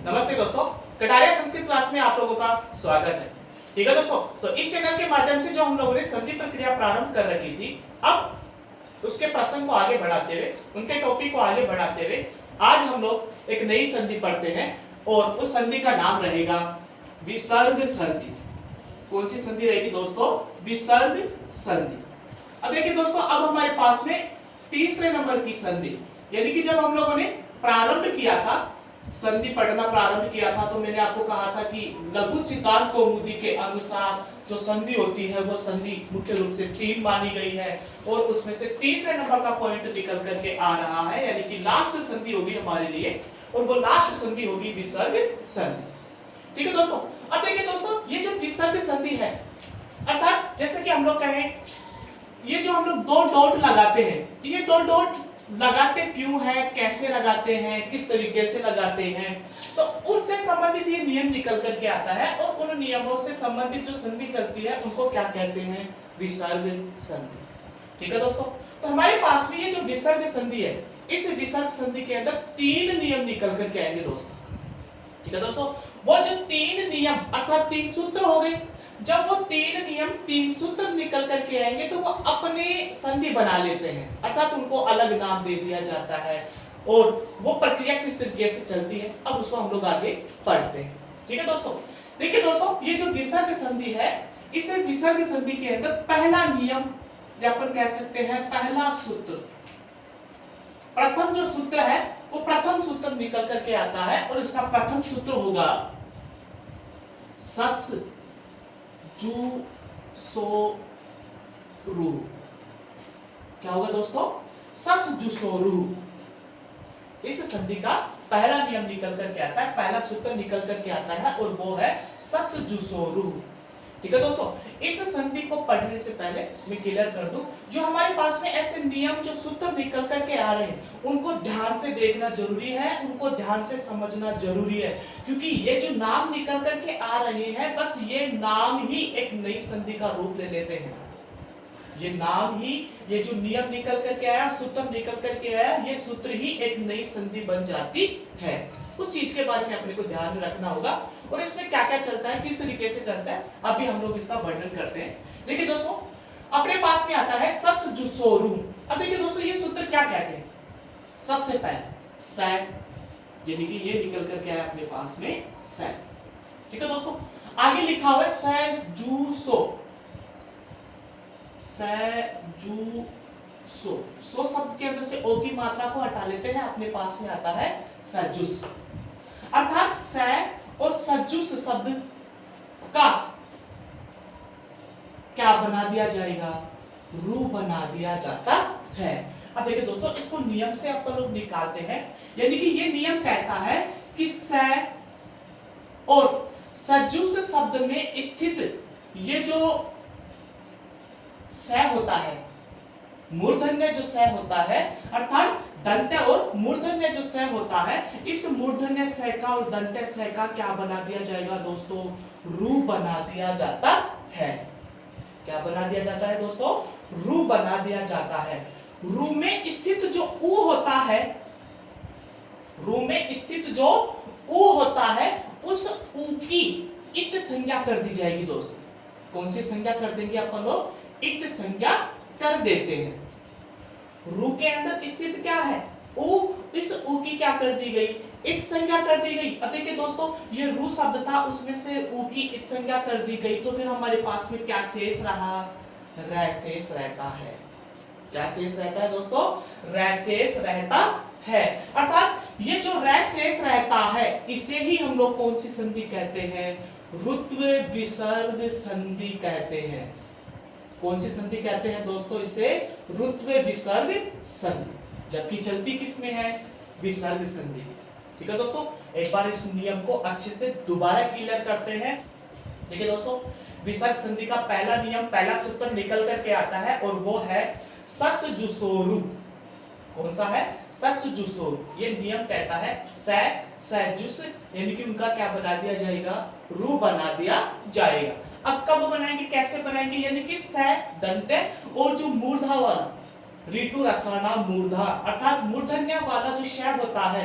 नमस्ते दोस्तों, कटारिया संस्कृत क्लास में आप लोगों का स्वागत है। ठीक है दोस्तों, तो इस चैनल के माध्यम से जो हम लोगों ने संधि प्रक्रिया प्रारंभ कर रखी थी, अब उसके प्रसंग को आगे बढ़ाते हुए, उनके टॉपिक को आगे बढ़ाते हुए आज हम लोग एक नई संधि पढ़ते हैं और उस संधि का नाम रहेगा विसर्ग संधि। कौन सी संधि रहेगी दोस्तों? विसर्ग संधि। अब देखिए दोस्तों, अब हमारे पास में तीसरे नंबर की संधि, यानी कि जब हम लोगों ने प्रारंभ किया था, संधि पढ़ना प्रारंभ किया था, तो मैंने आपको कहा था कि लघु सिद्धांत कौमुदी के अनुसार जो संधि होती है वो संधि मुख्य रूप से 3 मानी गई है और उसमें से तीसरे नंबर का पॉइंट निकल करके आ रहा है, यानी कि लास्ट संधि होगी हमारे लिए और वो लास्ट संधि होगी विसर्ग संधि। ठीक है दोस्तों, अब देखिए दोस्तों, ये जो विसर्ग संधि है, अर्थात जैसे कि हम लोग कहें, ये जो हम लोग 2 डॉट लगाते हैं, ये 2 डॉट लगाते क्यों है, कैसे लगाते हैं, किस तरीके से लगाते हैं, तो उनसे संबंधित ये नियम निकल करके आता है और उन नियमों से संबंधित जो संधि चलती है उनको क्या कहते हैं? विसर्ग संधि। ठीक है दोस्तों, तो हमारे पास में ये जो विसर्ग संधि है, इस विसर्ग संधि के अंदर 3 नियम निकल करके आएंगे दोस्तों। ठीक है दोस्तों, वो जो 3 नियम अर्थात 3 सूत्र हो गए, जब वो 3 नियम 3 सूत्र निकल करके आएंगे तो वो अपने संधि बना लेते हैं, अर्थात उनको अलग नाम दे दिया जाता है और वो प्रक्रिया किस तरीके से चलती है अब उसको हम लोग आगे पढ़ते हैं। ठीक है दोस्तों, देखिए दोस्तों, ये जो विसर्ग संधि है, इस विसर्ग संधि के अंदर पहला नियम या अपन कह सकते हैं पहला सूत्र, प्रथम जो सूत्र है वो प्रथम सूत्र निकल करके आता है और इसका प्रथम सूत्र होगा सस जू सो रू। क्या होगा दोस्तों? सस जू सो रू। इस संधि का पहला नियम निकल करके आता है, पहला सूत्र निकल करके आता है और वो है सस जू सो रू। ठीक है दोस्तों, इस संधि को पढ़ने से पहले मैं क्लियर कर दूं, जो हमारे पास में ऐसे नियम जो सूत्र निकल करके आ रहे हैं उनको ध्यान से देखना जरूरी है, उनको ध्यान से समझना जरूरी है, क्योंकि ये जो नाम निकल करके आ रहे हैं बस ये नाम ही एक नई संधि का रूप ले लेते हैं। ये नाम ही, ये जो नियम निकल करके आया, सूत्र निकल करके आया, ये सूत्र ही एक नई संधि बन जाती है। उस चीज के बारे में अपने को ध्यान में रखना होगा और इसमें क्या क्या चलता है, किस तरीके से चलता है, अभी हम लोग इसका वर्णन करते हैं। देखिए दोस्तों, अपने पास में आता है सस जू सो रू। अब देखिए दोस्तों, ये सूत्र क्या कहते हैं? सबसे पहले स, यानी कि ये निकल करके आया अपने पास में स। ठीक है दोस्तों, आगे लिखा हुआ है स जू सो, स जू सो। सो शब्द के अंदर से ओ की मात्रा को हटा लेते हैं, अपने पास में आता है सजुस, अर्थात स और सजुस शब्द का क्या बना दिया जाएगा? रू बना दिया जाता है। अब देखिए दोस्तों, इसको नियम से अपन लोग निकालते हैं, यानी कि ये नियम कहता है कि स और सजुस शब्द में स्थित ये जो स होता है, मूर्धन्य जो स होता है, अर्थात दंत्य और मूर्धन्य जो स होता है, इस मूर्धन्य स का और दंत्य स का क्या बना दिया जाएगा दोस्तों? रू बना दिया जाता है। क्या बना दिया जाता है दोस्तों? रू बना दिया जाता है। रू में स्थित जो ऊ होता है, रू में स्थित जो ऊ होता है, उस ऊ की इत संज्ञा कर दी जाएगी दोस्तों। कौन सी संज्ञा कर देंगे अपन लोग? इत संज्ञा कर देते हैं। रू के अंदर स्थित क्या है? ऊ। इस ऊ की क्या कर दी गई? इत संज्ञा कर दी गई। अब देखिए दोस्तों, ये रू शब्द था, उसमें से ऊ की इत संज्ञा कर दी गई, तो फिर हमारे पास में क्या शेष रहा? रै शेष रहता है। क्या शेष रहता है दोस्तों? रै शेष रहता है। अर्थात ये जो रै शेष रहता है, इसे ही हम लोग कौन सी संधि कहते हैं? ऋत्व विसर्ग संधि कहते हैं। कौन सी संधि कहते हैं दोस्तों? इसे ऋत्व विसर्ग संधि, जबकि चलती किस में है? विसर्ग संधि। ठीक है दोस्तों, एक बार इस नियम को अच्छे से दोबारा क्लियर करते हैं। देखिए दोस्तों, विसर्ग संधि का पहला नियम, पहला सूत्र निकल करके आता है और वो है सस जू सो रू। कौन सा है? सस जू सो रू। ये नियम कहता है स जुस, यानी कि उनका क्या बना दिया जाएगा? रू बना दिया जाएगा। अब कब बनाएंगे, कैसे बनाएंगे? यानी कि स दंत्य और जो मूर्धा वाला ऋतु रसाना मूर्धा, अर्थात मूर्धन्य वाला जो श होता है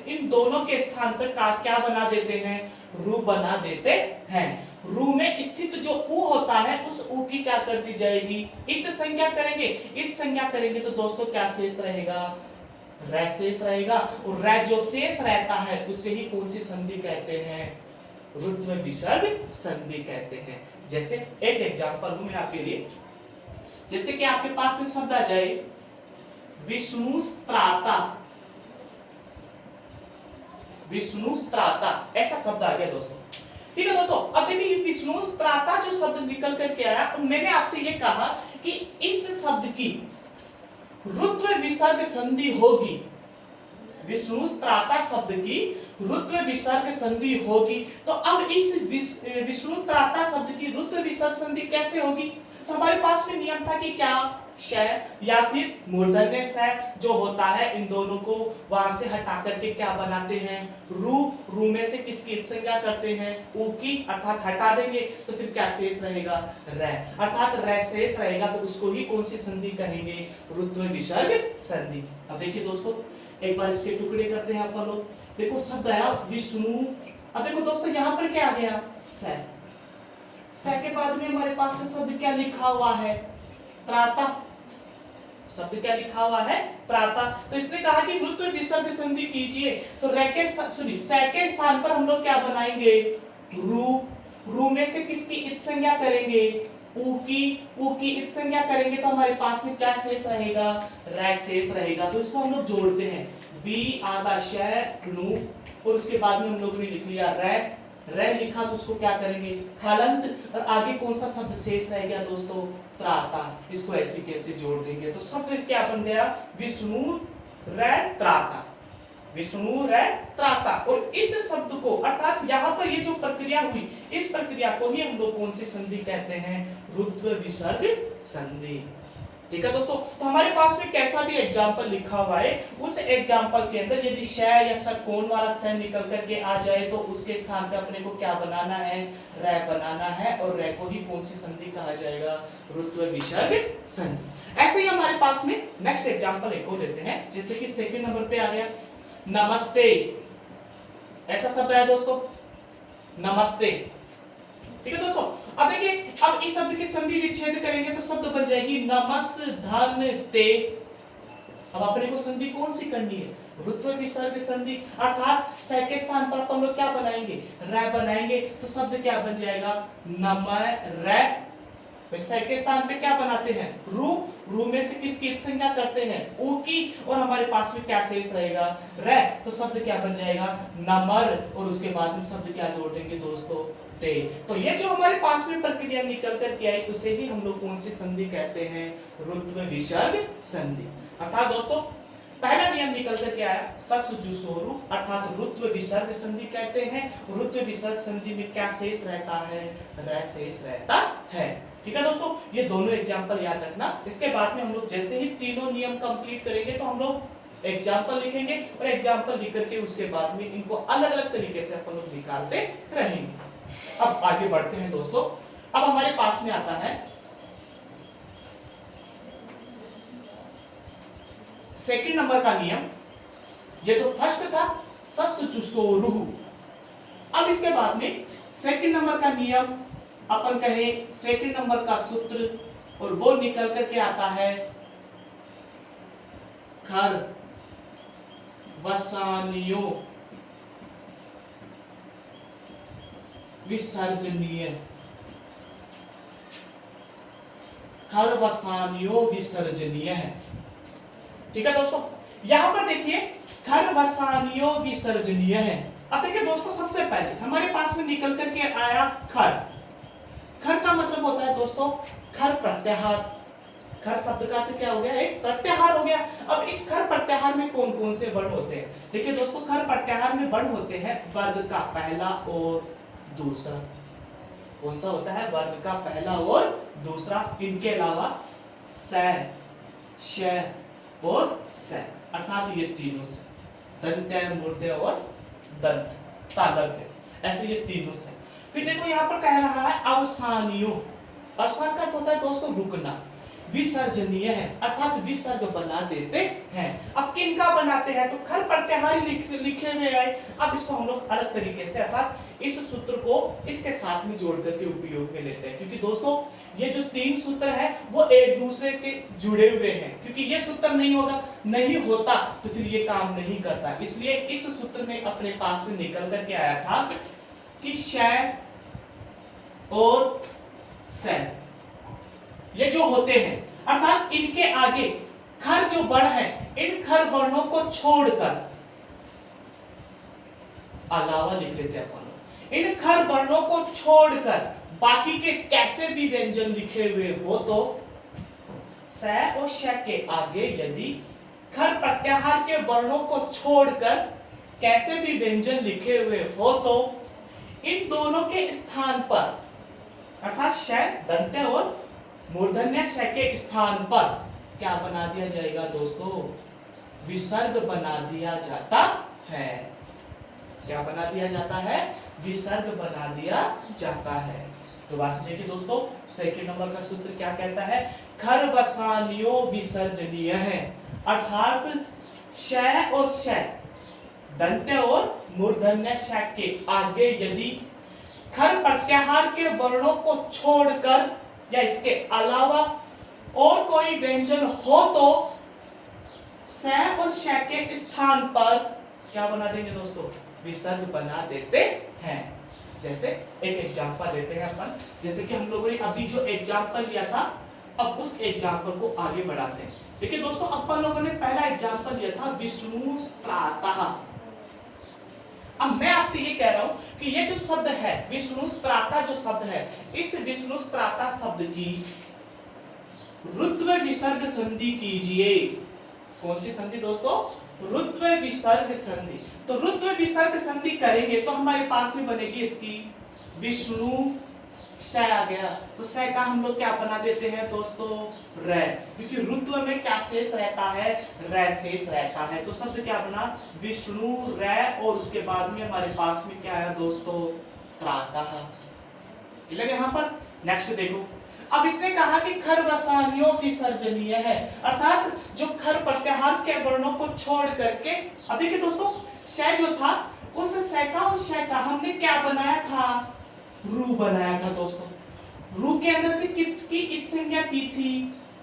इन दोनों के स्थान पर क्या बना देते हैं, रू बना देते हैं। रू में स्थित जो उ होता है उस उ की क्या कर दी जाएगी, इत संज्ञा करेंगे। इत संज्ञा करेंगे तो दोस्तों क्या शेष रहेगा, रै शेष रहेगा। और रै जो शेष रहता है उसे ही कौन सी संधि कहते हैं, रुद्र विसर्ग संधि कहते हैं। जैसे एक एग्जांपल लूं मैं आपके लिए, जैसे कि आपके पास में शब्द आ जाए विष्णुस्त्राता, विष्णुस्त्राता ऐसा शब्द आ गया दोस्तों। ठीक है दोस्तों, अब देखिए विष्णुस्त्राता जो शब्द निकल करके आया, तो मैंने आपसे ये कहा कि इस शब्द की रुद्र विसर्ग संधि होगी, विष्णुस्त्राता शब्द की रुद्र विसर्ग संधि होगी। तो अब इस विष्णुस्त्राता शब्द की रुद्र विसर्ग संधि कैसे होगी, तो हमारे पास में नियम था कि क्या श या फिर मूर्धन्य स जो होता है इन दोनों को वहां से हटा करके क्या बनाते हैं, रू। रू में से किसकी संज्ञा करते हैं, ऊ की, अर्थात हटा देंगे तो फिर क्या शेष रहेगा, रै, अर्थात रै शेष रहेगा। तो उसको ही कौन सी संधि कहेंगे, रुद्र विसर्ग संधि। अब देखिए दोस्तों एक बार इसके टुकड़े करते हैं अपन लोग। देखो शब्द आया विष्णु, अब देखो दोस्तों यहाँ पर क्या आ गया, स। स के बाद में हमारे पास शब्द क्या लिखा हुआ है, त्राता। शब्द क्या लिखा हुआ है, त्राता। तो इसने कहा कि रुद्र विसर्ग संधि कीजिए, तो रै के स के स्थान पर हम लोग क्या बनाएंगे, रू। रू में से किसकी इत संज्ञा करेंगे, ऊ की। ऊ की इत संज्ञा करेंगे तो हमारे पास में क्या शेष रहेगा, रै शेष रहेगा। तो इसको हम लोग जोड़ते हैं, वी आधा श नु, और उसके बाद में हम लोगों ने लिख लिया रै। रै लिखा तो उसको क्या करेंगे, हलंत, और आगे कौन सा शब्द शेष रह गया दोस्तों, त्राता। इसको ऐसे कैसे जोड़ देंगे, तो शब्द क्या बन गया, विष्णु रै त्राता, विष्णु रै त्राता। और इस शब्द को, अर्थात यहाँ पर ये जो प्रक्रिया हुई, इस प्रक्रिया को ही हम लोग कौन सी संधि कहते हैं, रुद्र विसर्ग संधि। ठीक है दोस्तों, तो हमारे पास में कैसा भी एग्जाम्पल लिखा हुआ है, उस एग्जाम्पल के अंदर यदि श या षटकोण वाला स निकल करके आ जाए तो उसके स्थान पे अपने को क्या बनाना है, रै बनाना है, और रै को ही कौन सी संधि कहा जाएगा, रुद्र विसर्ग संधि। ऐसे ही हमारे पास में नेक्स्ट एग्जाम्पल एक और लेते हैं, जैसे कि सेकंड नंबर पे आ गया नमस्ते, ऐसा शब्द है दोस्तों, नमस्ते। ठीक है दोस्तों, अब देखिए अब इस शब्द की संधि विच्छेद करेंगे तो शब्द बन जाएगी नमस धन ते। अब अपने को संधि कौन सी करनी है, रुद्र विसर्ग संधि, अर्थात स के स्थान पर अपन लोग क्या बनाएंगे, रै बनाएंगे। तो शब्द क्या बन जाएगा, नमः रै। स के स्थान पे क्या बनाते हैं, रू। रू में से किसकी संज्ञा करते हैं, ऊ की, और हमारे पास में क्या शेष रहेगा, रै। तो शब्द क्या बन जाएगा, नमर, और उसके बाद में शब्द क्या जोड़ देंगे दोस्तों, ते। तो ये जो हमारे पास में प्रक्रिया निकल कर के आई उसे ही हम लोग कौन सी संधि कहते हैं, रुद्र विसर्ग संधि। अर्थात दोस्तों पहला नियम निकल कर के आया ससुजुसोरु, अर्थात रुद्र विसर्ग संधि कहते हैं। रुद्र विसर्ग संधि में क्या शेष रहता है, रै शेष रहता है। ठीक है दोस्तों, ये दोनों एग्जाम्पल याद रखना। इसके बाद में हम लोग जैसे ही तीनों नियम कंप्लीट करेंगे तो हम लोग एग्जाम्पल लिखेंगे, और एग्जाम्पल लिख करके उसके बाद में इनको अलग अलग तरीके से अपन लोग निकालते रहेंगे। अब आगे बढ़ते हैं दोस्तों। अब हमारे पास में आता है सेकंड नंबर का नियम। ये तो फर्स्ट था ससुजुसोरुहु। अब इसके बाद में सेकंड नंबर का नियम अपन कहें, सेकंड नंबर का सूत्र, और वो निकल करके आता है खर वसानियो विसर्जनीय, खर वसानियो विसर्जनीय है। ठीक है दोस्तों, यहां पर देखिए खर वसानियो विसर्जनीय है। अब देखिए दोस्तों सबसे पहले हमारे पास में निकल करके आया खर। खर का मतलब होता है दोस्तों खर प्रत्याहार। खर शब्द का अर्थ क्या हो गया, एक प्रत्याहार हो गया। अब इस खर प्रत्याहार में कौन कौन से वर्ण होते हैं, देखिए दोस्तों खर प्रत्याहार में वर्ण होते हैं वर्ग का पहला और दूसरा। कौन सा होता है, वर्ग का पहला और दूसरा। इनके अलावा स, श और स, अर्थात ये तीनों से, दंत्य, मूर्धन्य और दंत, तालव्य, ऐसे ये तीनों से। फिर देखो यहाँ पर कह रहा है अवसानियों। अवसान का अर्थ होता है दोस्तों रुकना। विसर्जनीय है, अर्थात विसर्ग बना देते हैं। अब किनका बनाते हैं, तो खर प्रत्याहारी लिखे हुए हैं। अब इसको हम लोग अलग तरीके से अर्थात इस सूत्र को इसके साथ में जोड़ करके उपयोग में लेते हैं, क्योंकि दोस्तों ये जो तीन सूत्र है वो एक दूसरे के जुड़े हुए हैं, क्योंकि ये सूत्र नहीं होता तो फिर ये काम नहीं करता। इसलिए इस सूत्र में अपने पास में निकल करके आया था कि शय और सै ये जो होते हैं, अर्थात इनके आगे खर जो वर्ण है, इन खर वर्णों को छोड़कर अलावा लिख लेते हैं अपन, इन खर वर्णों को छोड़कर बाकी के कैसे भी व्यंजन लिखे हुए हो तो स और श के आगे यदि खर प्रत्याहार के वर्णों को छोड़कर कैसे भी व्यंजन लिखे हुए हो तो इन दोनों के स्थान पर अर्थात श दंत्य और मूर्धन्य श के स्थान पर क्या बना दिया जाएगा दोस्तों, विसर्ग बना दिया जाता है। क्या बना दिया जाता है, विसर्ग बना दिया जाता है। तो बात देखिए दोस्तों, सेकंड नंबर का सूत्र क्या कहता है, खर वसानियो विसर्जनीय है, अर्थात श और श दंत्य और मूर्धन्य श के आगे यदि खर प्रत्याहार के वर्णों को छोड़कर या इसके अलावा और कोई व्यंजन हो तो स और श के स्थान पर क्या बना देंगे दोस्तों, विसर्ग बना देते हैं। जैसे एक एग्जांपल लेते हैं अपन, जैसे कि हम लोगों ने अभी जो एग्जांपल लिया था, अब उस एग्जांपल को आगे बढ़ाते हैं। देखिए दोस्तों, अपन लोगों ने पहला एग्जांपल लिया था विष्णु प्रातः। अब मैं आपसे ये कह रहा हूं कि ये जो शब्द है विष्णु प्रातः, जो शब्द है, इस विष्णु प्रातः शब्द की रुद्व विसर्ग संधि कीजिए। कौन सी संधि दोस्तों, रुद्व विसर्ग संधि। तो रुद्व विसर्ग संधि करेंगे तो हमारे पास में बनेगी इसकी विष्णु स आ गया, तो स का हम लोग क्या बना देते हैं दोस्तों, र, क्योंकि रुद्व में क्या शेष रहता है, र शेष रहता है। तो शब्द क्या बना, विष्णु र, और उसके बाद में हमारे पास में क्या आया दोस्तों, प्रातः। क्लियर है यहाँ पर। नेक्स्ट देखो, अब इसने कहा कि खर वसानियों विसर्जनीय है, अर्थात जो खर प्रत्याहार के वर्णों को छोड़ करके, अब देखिए दोस्तों, श जो था उस स का और श का हमने क्या बनाया था, रू बनाया था दोस्तों। रू के अंदर से किसकी इत संज्ञा की थी,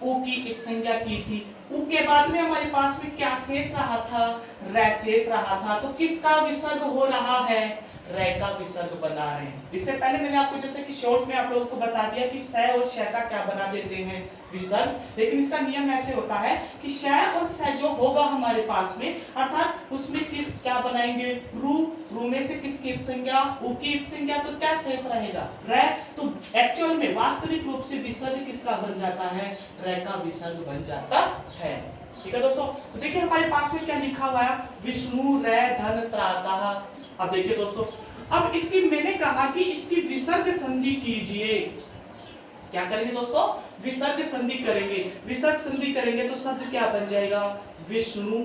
उ की इत संज्ञा की थी। उ के बाद में हमारे पास में क्या शेष रहा था, र शेष रहा था। तो किसका विसर्ग हो रहा है, र का विसर्ग बना रहे हैं। इससे पहले मैंने आपको जैसे कि शॉर्ट में आप लोगों को बता दिया कि स और श का क्या बना देते हैं, विसर्ग। लेकिन इसका नियम ऐसे होता है कि श और स जो होगा हमारे पास में, अर्थात उसमें क्या बनाएंगे, रू में से किसकी इत संज्ञा, उ की इत संज्ञा, तो क्या शेष रहेगा, र। तो एक्चुअल में वास्तविक रूप से विसर्ग किसका बन जाता है, र का विसर्ग बन जाता है। ठीक है दोस्तों, तो देखिए हमारे पास में क्या लिखा हुआ है, विष्णु र धन त्रातः। अब देखिए दोस्तों, अब इसकी मैंने कहा कि इसकी विसर्ग संधि कीजिए। क्या करेंगे दोस्तों, विसर्ग संधि करेंगे। विसर्ग संधि करेंगे तो शब्द क्या बन जाएगा, विष्णु,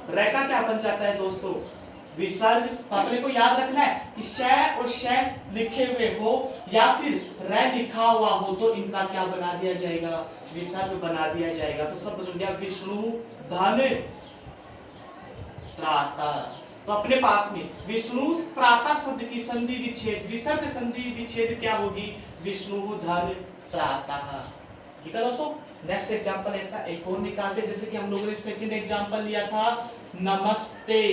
र का क्या बन जाता है दोस्तों, विसर्ग। तो अपने को याद रखना है कि श और श लिखे हुए हो या फिर र लिखा हुआ हो तो इनका क्या बना दिया जाएगा, विसर्ग बना दिया जाएगा। तो शब्द बन गया विष्णु धन प्रातः। तो अपने पास में विष्णु प्रातः शब्द की संधि विच्छेद, विसर्ग संधि विच्छेद क्या होगी, विष्णु धन प्रातः। ठीक है दोस्तों। नेक्स्ट एग्जांपल ऐसा एक और निकालते, जैसे कि हम लोगों ने सेकंड एग्जांपल लिया था नमस्ते।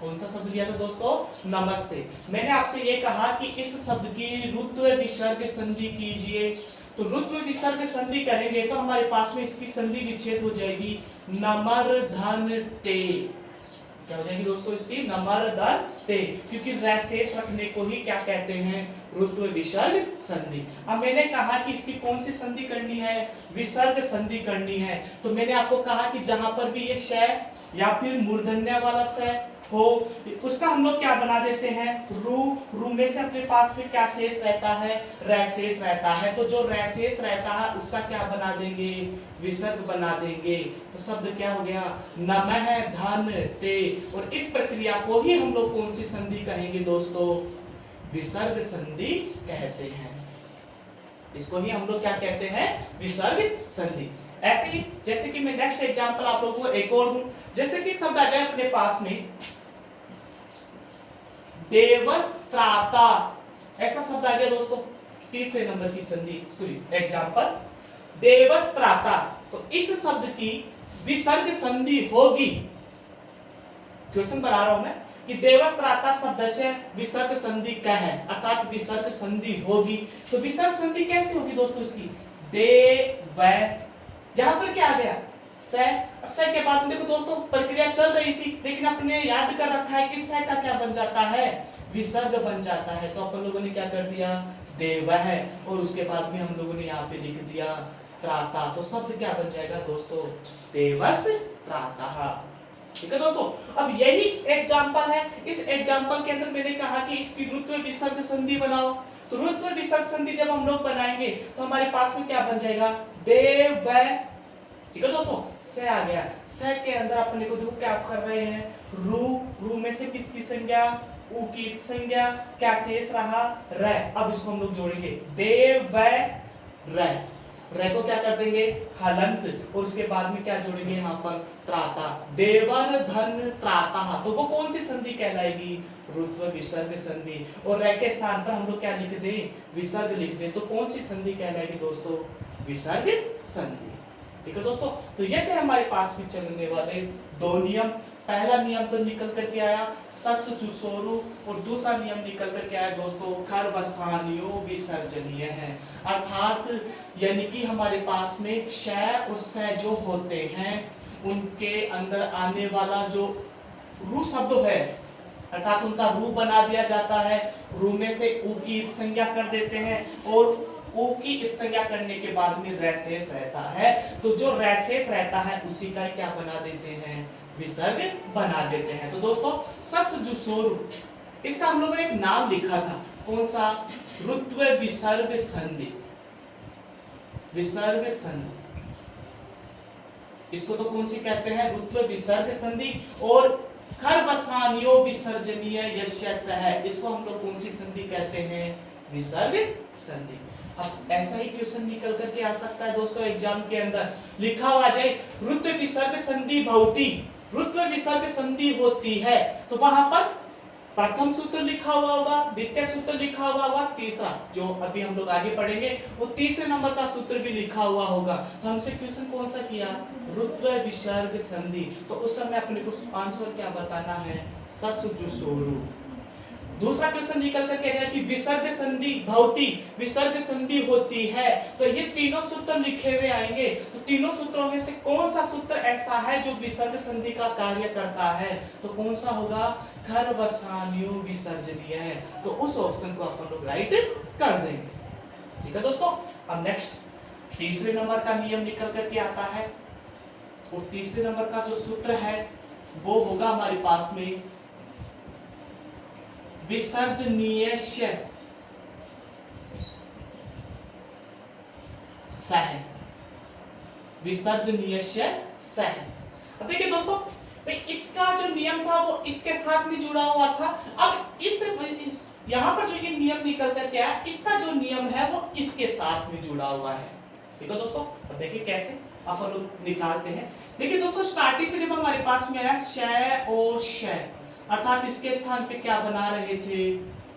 कौन सा शब्द लिया था दोस्तों, नमस्ते। मैंने आपसे ये कहा कि इस शब्द की रुत्व विसर्ग संधि कीजिए। तो रुत्व विसर्ग संधि करेंगे तो हमारे पास में इसकी संधि विच्छेद हो जाएगी नमर धन ते। क्या हो जाएगी दोस्तों, इसकी नमर धन ते, क्योंकि र शेष रखने को ही क्या कहते हैं, रुत्व विसर्ग संधि। अब मैंने कहा कि इसकी कौन सी संधि करनी है, विसर्ग संधि करनी है। तो मैंने आपको कहा कि जहां पर भी ये श या फिर मूर्धन्य वाला स हो, उसका हम लोग क्या बना देते हैं, रू में से अपने पास में क्या शेष रहता है, र शेष रहता है। तो जो र शेष रहता है उसका क्या बना देंगे, विसर्ग बना देंगे। तो शब्द क्या हो गया, नमः धन ते। और इस प्रक्रिया को ही हम लोग कौन सी संधि कहेंगे दोस्तों, विसर्ग संधि कहते हैं। इसको ही हम लोग क्या कहते हैं, विसर्ग संधि। ऐसे ही जैसे कि मैं नेक्स्ट एग्जांपल आप लोगों को एक और दूं, जैसे कि शब्द आ जाए अपने पास में देवस्त्राता, ऐसा शब्द आ गया दोस्तों, तीसरे नंबर की संधि सॉरी एग्जांपल देवस्त्राता। तो इस शब्द की विसर्ग संधि होगी, क्वेश्चन बना रहा हूं मैं कि देवस्त्राता शब्द से विसर्ग संधि क्या है, अर्थात विसर्ग संधि होगी। तो विसर्ग संधि कैसे होगी दोस्तों इसकी, देव, यहां पर क्या आ गया स। अब स के बाद देखो दोस्तों प्रक्रिया चल रही थी, लेकिन आपने याद कर रखा है कि स का क्या बन जाता है, विसर्ग बन जाता है। तो अपन लोगों ने क्या कर दिया, देव है, और उसके बाद में हम लोगों ने यहाँ पे लिख दिया त्राता। तो शब्द क्या बन जाएगा दोस्तों, देवस्त्राता। ठीक है दोस्तों, अब यही एग्जांपल है, इस एग्जांपल के अंदर मैंने कहा कि इसकी रुत्व विसर्ग संधि बनाओ। तो रुत्व विसर्ग संधि जब हम लोग बनाएंगे तो हमारे पास में क्या बन जाएगा, देव। ठीक है दोस्तों, से आ गया, से के अंदर अपन को देखो क्या कर रहे हैं, रू, रू में से किसकी संज्ञा, उ की संज्ञा, क्या शेष रहा, र। अब इसको हम लोग जोड़ेंगे, देव र, र को क्या कर देंगे, हलंत, और उसके बाद में क्या जोड़ेंगे यहाँ पर, त्राता, देवर धन त्राता। तो वो कौन सी संधि कहलाएगी, रुत्व विसर्ग संधि। और र के स्थान पर हम लोग क्या लिख दें, विसर्ग लिख दें, तो कौन सी संधि कहलाएगी दोस्तों, विसर्ग संधि। ठीक है दोस्तों, तो ये थे हमारे पास में चलने वाले दो नियम। पहला नियम तो निकल करके आया सस चुसोरु, और दूसरा नियम निकल करके आया दोस्तों खरवसानियो विसर्जनीय है। अर्थात यानी कि हमारे पास में श और स जो होते हैं उनके अंदर आने वाला जो रू शब्द है, अर्थात उनका रू बना दिया जाता है, रू में से उ की संज्ञा कर देते हैं, और उ की संज्ञा करने के बाद में रैशेष रहता है। तो जो रैशेष रहता है उसी का क्या बना देते हैं, विसर्ग बना देते हैं। तो दोस्तों सस जुसोरु, इसका हम लोगों ने एक नाम लिखा था, कौन सा, रुत्व विसर्ग संधि, विसर्ग संधि। इसको तो कौन सी कहते हैं, रुत्व विसर्ग संधि। और खरवसानियो विसर्जनीय यस्य सह, इसको हम लोग कौन सी संधि कहते हैं, विसर्ग संधि। अब ऐसा ही क्वेश्चन निकल करके आ सकता है दोस्तों एग्जाम के अंदर, लिखा हुआ जाए रुत्व विसर्ग संधि भवति, रुत्व विसर्ग संधि होती है, तो वहां पर प्रथम सूत्र लिखा हुआ होगा, द्वितीय सूत्र लिखा हुआ होगा, तीसरा जो अभी हम लोग आगे पढ़ेंगे वो तीसरे नंबर का सूत्र भी लिखा हुआ होगा। तो हमसे क्वेश्चन कौन सा किया, रुत्व विसर्ग संधि। तो उस समय अपने को आंसर क्या बताना है, सस जुसोरु। दूसरा क्वेश्चन निकल करके जाए कि विसर्ग संधि भवति, विसर्ग संधि होती है। तो ये तीनों सूत्र लिखे हुए आएंगे, तो तीनों सूत्रों में से कौन सा सूत्र ऐसा है जो विसर्ग संधि का कार्य करता है, तो कौन सा होगा, खरवसानियो विसर्जनीय है। तो उस ऑप्शन को अपन लोग राइट कर देंगे। ठीक है दोस्तों, अब नेक्स्ट तीसरे नंबर का नियम निकल करके आता है, और तीसरे नंबर का जो सूत्र है वो होगा हमारे पास में विसर्जनीय सह, विसर्जनीय सह। अब देखिए दोस्तों इसका जो नियम था वो इसके साथ में जुड़ा हुआ था। अब इस यहाँ पर जो ये नियम निकल कर के आया, इसका जो नियम है वो इसके साथ में जुड़ा हुआ है। ठीक है दोस्तों, अब देखिए कैसे अपन लोग निकालते हैं। देखिए दोस्तों स्टार्टिंग में जब हमारे पास में आया श और श, अर्थात इसके स्थान पे क्या बना रहे थे,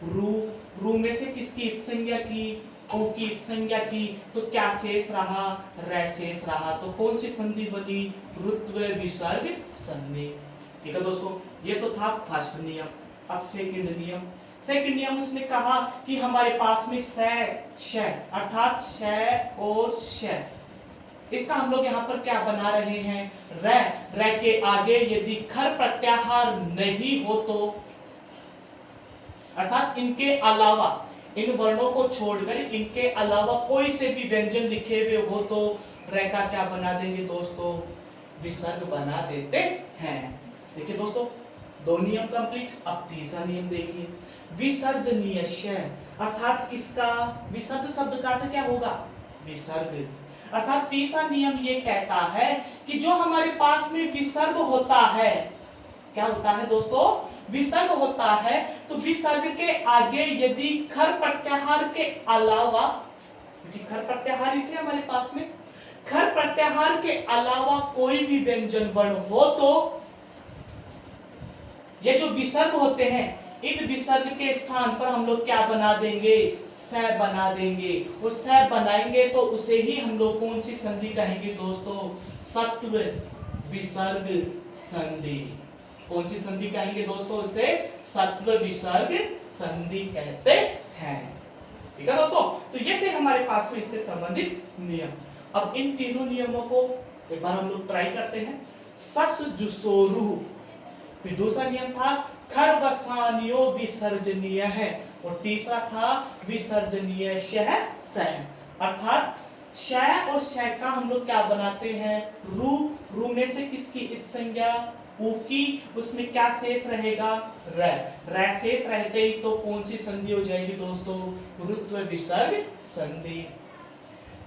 रू, रू में से किसकी संज्ञा की, ओ की संज्ञा की, तो क्या शेष रहा, रै शेष रहा। तो कौन सी संधि बनी, रुत्व विसर्ग संधि। ठीक है दोस्तों, ये तो था फर्स्ट नियम। अब सेकंड नियम, सेकंड नियम उसने कहा कि हमारे पास में स श, अर्थात श और श, इसका हम लोग यहाँ पर क्या बना रहे हैं, रै, रै के आगे यदि खर प्रत्याहार नहीं हो तो, अर्थात इनके अलावा, इन वर्णों को छोड़कर इनके अलावा कोई से भी व्यंजन लिखे हुए हो तो रै का क्या बना देंगे दोस्तों, विसर्ग बना देते हैं। देखिए दोस्तों दो नियम कंप्लीट। अब तीसरा नियम देखिए, विसर्जनीय, अर्थात किसका, विसर्ग शब्द का अर्थ क्या होगा, विसर्ग। अर्थात तीसरा नियम ये कहता है कि जो हमारे पास में विसर्ग होता है, क्या होता है दोस्तों, विसर्ग होता है, तो विसर्ग के आगे यदि खर प्रत्याहार के अलावा क्योंकि खर प्रत्याहार ही थे हमारे पास में। खर प्रत्याहार के अलावा कोई भी व्यंजन वर्ण हो तो ये जो विसर्ग होते हैं, इन विसर्ग के स्थान पर हम लोग क्या बना देंगे, स बना देंगे। और स बनाएंगे तो उसे ही हम लोग कौन सी संधि कहेंगे दोस्तों, सत्व विसर्ग संधि। कौन सी संधि कहेंगे दोस्तों, उसे सत्व विसर्ग संधि कहते हैं। ठीक है दोस्तों, तो ये थे हमारे पास में इससे संबंधित नियम। अब इन तीनों नियमों को एक बार हम लोग ट्राई करते हैं। सस जुसोरु, फिर दूसरा नियम था खरवसानियो विसर्जनीय है, और तीसरा था विसर्जनीय शह सह। अर्थात शह और शह का हम लोग क्या बनाते हैं, रू। रू में से किसकी इत संज्ञा, ऊ की, उसमें क्या शेष रहेगा, र। र शेष रहते ही तो कौन सी संधि हो जाएगी दोस्तों, रुत्व विसर्ग संधि।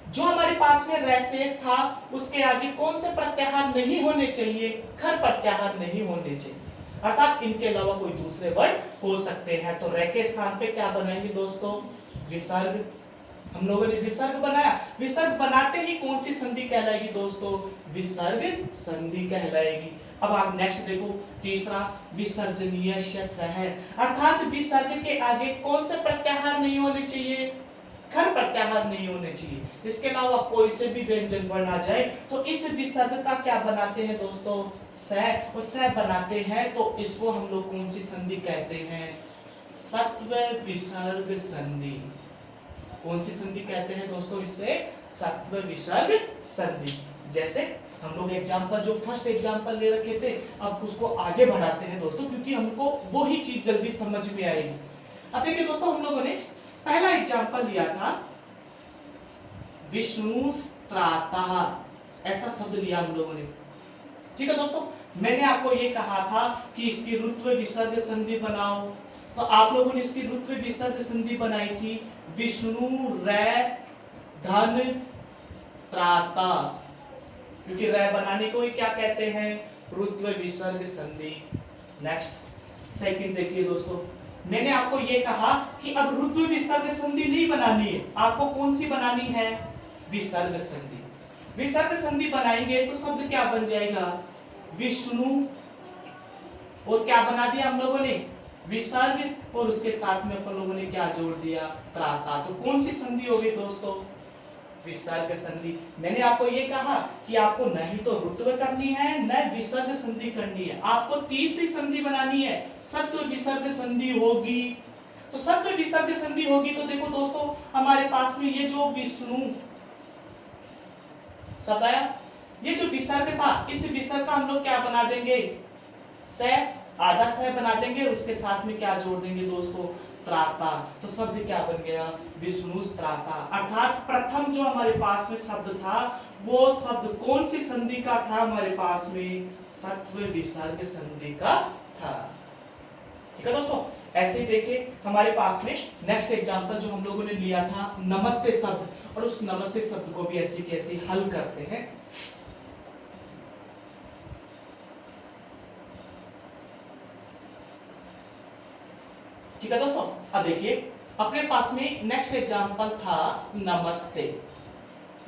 जो हमारे पास में र शेष था उसके आगे कौन से प्रत्याहार नहीं होने चाहिए, खर प्रत्याहार नहीं होने चाहिए। अर्थात इनके अलावा कोई दूसरे वर्ड हो सकते हैं। तो र के स्थान पे क्या बनाएंगे दोस्तों, विसर्ग। हम लोगों ने विसर्ग बनाया, विसर्ग बनाते ही कौन सी संधि कहलाएगी दोस्तों, विसर्ग संधि कहलाएगी। अब आप नेक्स्ट देखो, तीसरा विसर्जनीय शस है। अर्थात विसर्ग के आगे कौन से प्रत्याहार नहीं होने चाहिए, खर प्रत्याहार नहीं होने चाहिए। इसके अलावा कोई से भी व्यंजन वर्ण आ जाए तो इस विसर्ग का क्या बनाते हैं दोस्तों, स। और स बनाते हैं तो इसको हम लोग कौन सी संधि कहते हैं, सत्व विसर्ग संधि। कौन सी संधि कहते हैं दोस्तों, इसे सत्व विसर्ग संधि। जैसे हम लोग एग्जाम्पल, जो फर्स्ट एग्जाम्पल ले रखे थे, अब उसको आगे बढ़ाते हैं दोस्तों, क्योंकि हमको वो ही चीज जल्दी समझ में आएगी। अब देखिए दोस्तों, हम लोगों ने पहला एग्जाम्पल लिया था विष्णु त्राता, ऐसा शब्द लिया हम लोगों ने। ठीक है दोस्तों, मैंने आपको ये कहा था कि इसकी रुत्व विसर्ग संधि बनाओ, तो आप लोगों ने इसकी रुत्व विसर्ग संधि बनाई थी, विष्णु रै धन त्राता, क्योंकि रै बनाने को ही क्या कहते हैं, रुत्व विसर्ग संधि। नेक्स्ट सेकंड देखिए दोस्तों, मैंने आपको ये कहा कि अब रुत्व विसर्ग संधि नहीं बनानी है, आपको कौन सी बनानी है, विसर्ग संधि। विसर्ग संधि बनाएंगे तो शब्द क्या बन जाएगा, विष्णु, और क्या बना दिया हम लोगों ने, विसर्ग, और उसके साथ में अपन लोगों ने क्या जोड़ दिया, त्राता। तो कौन सी संधि होगी दोस्तों, विसर्ग संधि। मैंने आपको ये कहा कि आपको नहीं तो रुत्व करनी है, न विसर्ग संधि करनी है, आपको तीसरी संधि बनानी है, सत्व विसर्ग संधि होगी। तो सत्व विसर्ग संधि होगी तो देखो दोस्तों, हमारे पास में ये जो विष्णु शब्द आया, ये जो विसर्ग था, इस विसर्ग का हम लोग क्या बना देंगे, स, आधा स बना देंगे, उसके साथ में क्या जोड़ देंगे दोस्तों, त्राता। तो शब्द क्या बन गया, विष्णु त्राता। अर्थात प्रथम जो हमारे पास में शब्द था, वो शब्द कौन सी संधि का था हमारे पास में, सत्व विसर्ग संधि का था। ठीक है दोस्तों, ऐसे ही देखिए हमारे पास में नेक्स्ट एग्जांपल जो हम लोगों ने लिया था, नमस्ते शब्द, और उस नमस्ते शब्द को भी ऐसी कैसी हल करते हैं। ठीक है दोस्तों, अब देखिए अपने पास में नेक्स्ट एग्जांपल था नमस्ते।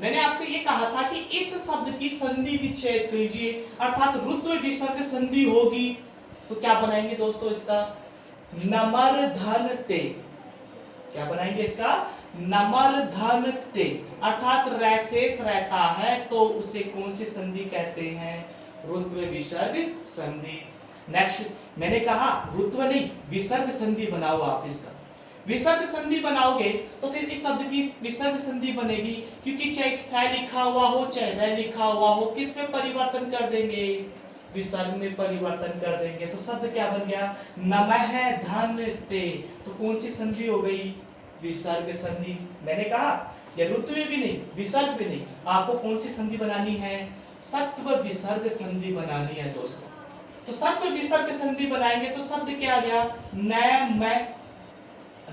मैंने आपसे ये कहा था कि इस शब्द की संधि विच्छेद कीजिए, अर्थात रुत्व विसर्ग संधि होगी तो क्या बनाएंगे दोस्तों, इसका नमर धन ते। क्या बनाएंगे इसका, नमर धन ते। अर्थात रै शेष रहता है तो उसे कौन सी संधि कहते हैं, रुत्व विसर्ग संधि। नेक्स्ट मैंने कहा रुत्व नहीं, विसर्ग संधि बनाओ आप इसका। विसर्ग संधि बनाओगे तो फिर इस शब्द की विसर्ग संधि बनेगी, क्योंकि चाहे स लिखा हुआ हो चाहे र लिखा हुआ हो, किस में परिवर्तन कर देंगे, विसर्ग में परिवर्तन कर देंगे। तो शब्द क्या बन गया, नमः धन ते। तो कौन सी संधि हो गई, विसर्ग संधि। मैंने कहा ये रुत्व भी नहीं, विसर्ग भी नहीं, आपको कौन सी संधि बनानी है, सत्व विसर्ग संधि बनानी है दोस्तों। तो सत्व विसर्ग संधि बनाएंगे तो शब्द क्या आ गया, न मैं,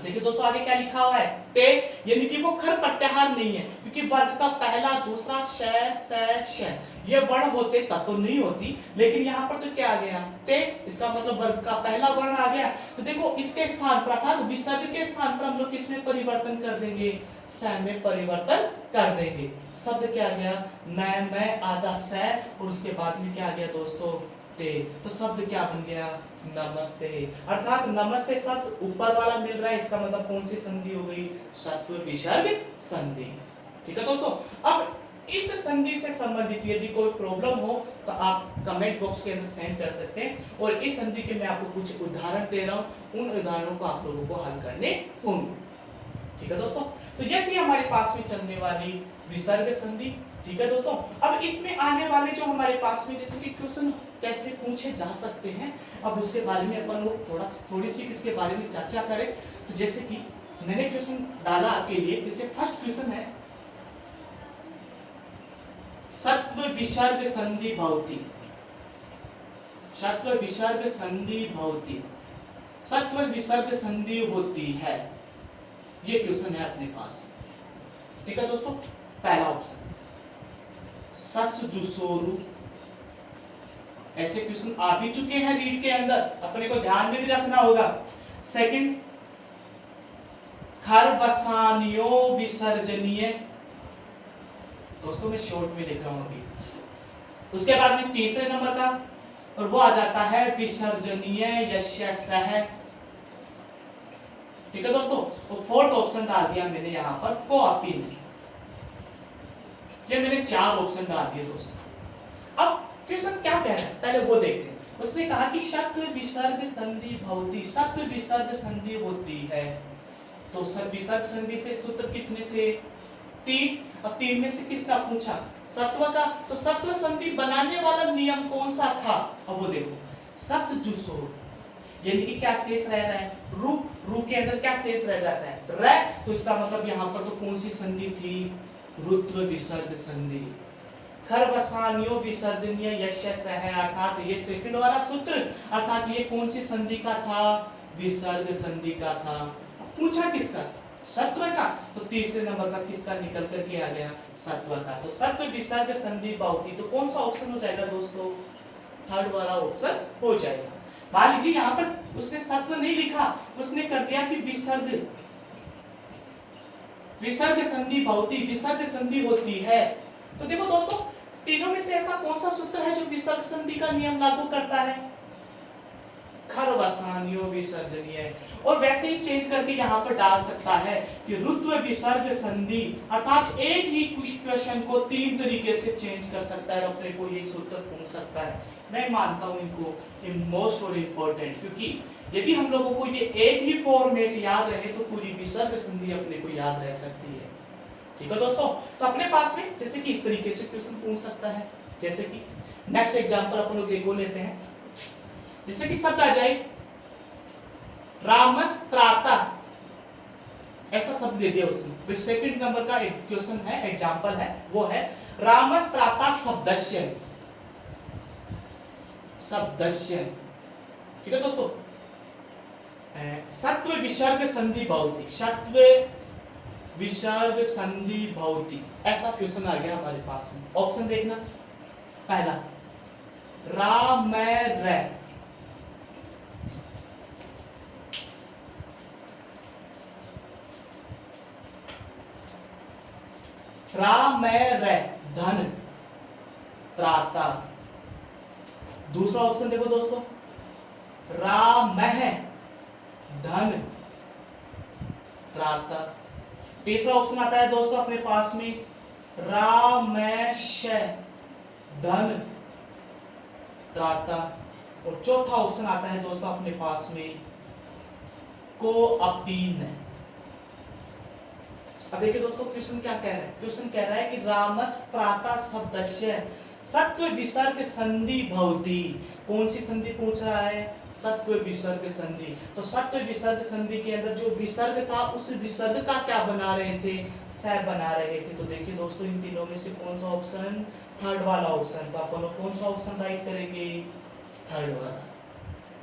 देखिए दोस्तों आगे क्या लिखा हुआ है, ते, यानी कि वो खर प्रत्याहार नहीं है, क्योंकि वर्ग का पहला दूसरा श ये वर्ण होते तब तो नहीं होती, लेकिन यहाँ पर तो क्या आ गया, ते, इसका मतलब वर्ग का पहला वर्ण आ गया। तो देखो इसके स्थान पर अर्थात विसर्ग के स्थान पर हम लोग किसमें परिवर्तन कर देंगे, स में परिवर्तन कर देंगे। शब्द क्या आ गया, मैं आधा स, और उसके बाद में क्या आ गया दोस्तों, ते। तो शब्द क्या बन गया, नमस्ते। अर्थात नमस्ते शब्द ऊपर वाला मिल रहा है, इसका मतलब कौन सी संधि हो गई, सत्व विसर्ग संधि। ठीक है दोस्तों, अब इस संधि से संबंधित यदि कोई प्रॉब्लम हो तो आप कमेंट बॉक्स के अंदर सेंड कर सकते हैं, और इस संधि के मैं आपको कुछ उदाहरण दे रहा हूं, उन उदाहरणों को आप लोगों को हल करने होंगे। ठीक है दोस्तों, तो यह थी हमारे पास में चलने वाली विसर्ग संधि। ठीक है दोस्तों, अब इसमें आने वाले जो हमारे पास में जैसे कि क्वेश्चन कैसे पूछे जा सकते हैं, अब उसके बारे में अपन लोग थोड़ी सी इसके बारे में चर्चा करें। तो जैसे कि मैंने क्वेश्चन डाला आपके लिए, जैसे फर्स्ट क्वेश्चन है, सत्व विसर्ग संधि भवति, सत्व विसर्ग संधि भवति, सत्व विसर्ग संधि होती है, ये क्वेश्चन है अपने पास। ठीक है दोस्तों, पहला ऑप्शन सस जुसोरु, ऐसे क्वेश्चन आ भी चुके हैं रीड के अंदर, अपने को ध्यान में भी रखना होगा। सेकंड खरवसानियो विसर्जनीय, दोस्तों मैं शॉर्ट में लिख रहा हूं अभी। उसके बाद में तीसरे नंबर का, और वो आ जाता है विसर्जनीय यस्य सह। ठीक है दोस्तों, तो फोर्थ ऑप्शन डाल दिया मैंने यहां पर कोअपिन। ये मैंने 4 ऑप्शन डाल दिए दोस्तों। अब क्वेश्चन क्या कह रहा है पहले वो देखते हैं। उसने कहा कि सत्व विसर्ग संधि भवति, सत्व विसर्ग संधि होती है। तो विसर्ग संधि से सूत्र कितने थे, 3। अब 3 में से किसका पूछा, सत्व का। तो सत्व संधि बनाने वाला नियम कौन सा था, अब वो देखो, सस जुसो, यानी कि क्या शेष रह रहा है, रू के अंदर क्या शेष रह जाता है, र। तो इसका मतलब यहाँ पर तो कौन सी संधि थी, रुत्व विसर्ग संधि। खरवसानियो विसर्जनीय यस्य सह, अर्थात ये सेकंड वाला सूत्र, अर्थात ये कौन सी संधि का था, विसर्ग संधि का था। पूछा किसका, सत्व का। तो तीसरे नंबर का किसका निकल कर के आ गया, सत्व का। तो सत्व विसर्ग संधि भवति, तो कौन सा ऑप्शन हो जाएगा दोस्तों, थर्ड वाला ऑप्शन हो जाएगा। मान लीजिए यहाँ पर उसने सत्व नहीं लिखा, उसने कर दिया कि विसर्ग, विसर्ग संधि भवति, विसर्ग संधि होती है। तो देखो दोस्तों, तीनों में से ऐसा कौन सा सूत्र है जो विसर्ग संधि का नियम लागू करता है, खरवसानियो विसर्जनीय। और वैसे ही चेंज करके यहाँ पर डाल सकता है कि रुत्व विसर्ग संधि, अर्थात एक ही क्वेश्चन को 3 तरीके से चेंज कर सकता है, अपने को ये सूत्र पूछ सकता है। मैं मानता हूं इनको मोस्ट और इम्पोर्टेंट, क्योंकि यदि हम लोगों को ये एक ही फॉर्मेट याद रहे तो पूरी विसर्ग संधि अपने को याद रह सकती है। ठीक है दोस्तों, तो अपने पास में जैसे कि इस तरीके से क्वेश्चन पूछ सकता है। जैसे कि नेक्स्ट एग्जांपल अपन लोग एक और लेते हैं, जैसे कि शब्द आ जाए रामस्त्राता, ऐसा शब्द दे दिया उसने। फिर सेकंड नंबर का एक क्वेश्चन है, एग्जांपल है, वो है रामस्त्राता शब्दस्य, शब्दस्य। ठीक है दोस्तों, सत्व विसर्ग संधि भवति, सत्व विसर्ग संधि भवति, ऐसा क्वेश्चन आ गया हमारे पास में। ऑप्शन देखना, पहला रा मैं रे, रा मैं रे, धन त्राता। दूसरा ऑप्शन देखो दोस्तों, रा मह, धन त्राता। तीसरा ऑप्शन आता है दोस्तों अपने पास में रामेश, धन त्राता। और चौथा ऑप्शन आता है दोस्तों अपने पास में कोअपिन। अब देखिए दोस्तों क्वेश्चन क्या कह रहा है, क्वेश्चन कह रहा है कि रामस्त्राता शब्दस्य सत्व विसर्ग संधि भवति। कौन सी संधि पूछ रहा है, सत्व विसर्ग संधि। तो सत्व विसर्ग संधि के अंदर जो विसर्ग था उस विसर्ग का क्या बना रहे थे, स बना रहे थे। तो देखिए दोस्तों इन तीनों में से कौन सा ऑप्शन, थर्ड वाला ऑप्शन। तो अपन लोग कौन सा ऑप्शन राइट करेंगे, थर्ड वाला।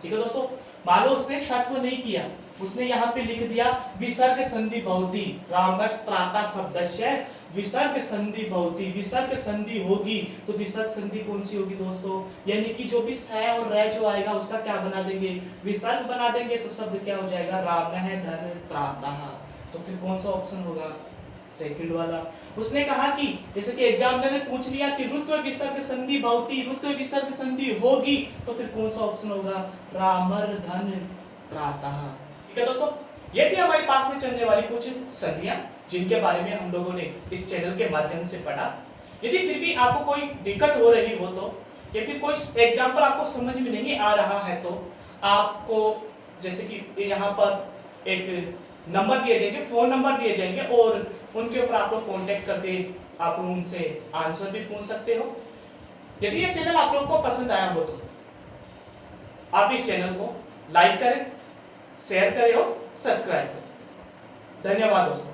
ठीक है दोस्तों, मान लो उसने सत्व नहीं किया, उसने यहाँ पे लिख दिया विसर्ग संधि भवति रामस्त्राता शब्दस्य विसर्ग संधि भवति, विसर्ग संधि होगी तो विसर्ग संधि कौन सी होगी दोस्तों, यानी कि जो भी स और र जो आएगा उसका क्या बना देंगे, विसर्ग बना देंगे, तो शब्द क्या हो जाएगा राम है धन त्राता। तो फिर कौन सा ऑप्शन होगा, सेकंड वाला। उसने कहा कि जैसे कि एग्जामिनर ने पूछ लिया कि ऋत्व विसर्ग संधि भवति, ऋत्व विसर्ग संधि होगी, तो फिर कौन सा ऑप्शन होगा, रामर धन त्राता। ठीक है दोस्तों, ये थी हमारे पास में चलने वाली कुछ संधियां जिनके बारे में हम लोगों ने इस चैनल के माध्यम से पढ़ा। यदि फिर भी आपको कोई दिक्कत हो रही हो तो, या फिर कोई एग्जाम्पल आपको समझ में नहीं आ रहा है तो आपको जैसे कि यहाँ पर एक नंबर दिए जाएंगे, फोन नंबर दिए जाएंगे और उनके ऊपर आप लोग कॉन्टेक्ट करके आप लोग उनसे आंसर भी पूछ सकते हो। यदि ये चैनल आप लोगों को पसंद आया हो तो आप इस चैनल को लाइक करें, शेयर करें और सब्सक्राइब करें। धन्यवाद दोस्तों।